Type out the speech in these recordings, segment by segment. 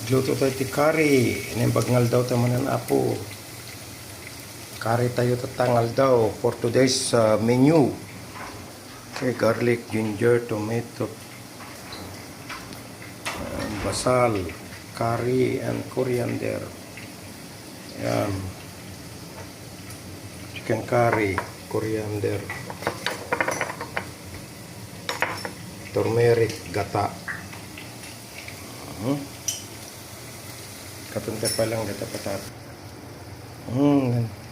Luto tayo ti curry. Inimbagngal daw tayo manan apo. Curry tayo tatangal daw for today's menu. Okay, garlic, ginger, tomato, basal, curry, and coriander. Yan. Chicken curry, coriander, turmeric, gata. Katunta pa lang gata patat.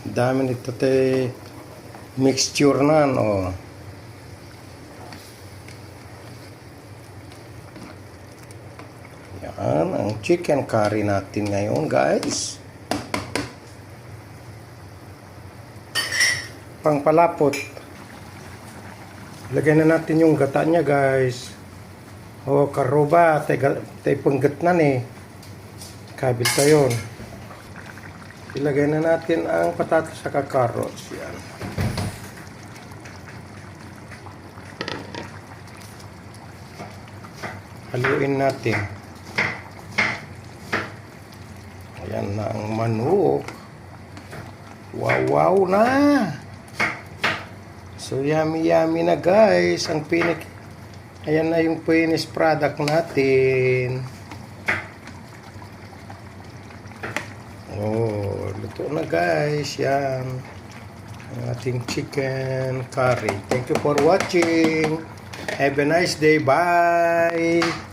Dami nito te mixture na no. Yan ang chicken curry natin ngayon, guys. Pangpalapot. Lagyan na natin yung gata niya, guys. O karuba, tay panggatnan eh. Kabil tayo. Ilagay na natin ang patatas sa carrots. Yan. Haluin natin. Ayan na ang manok. Wow na! So yummy na guys. Ayan na yung finished product natin. Oh, luto na guys. Yan. Ang ating chicken curry. Thank you for watching. Have a nice day. Bye!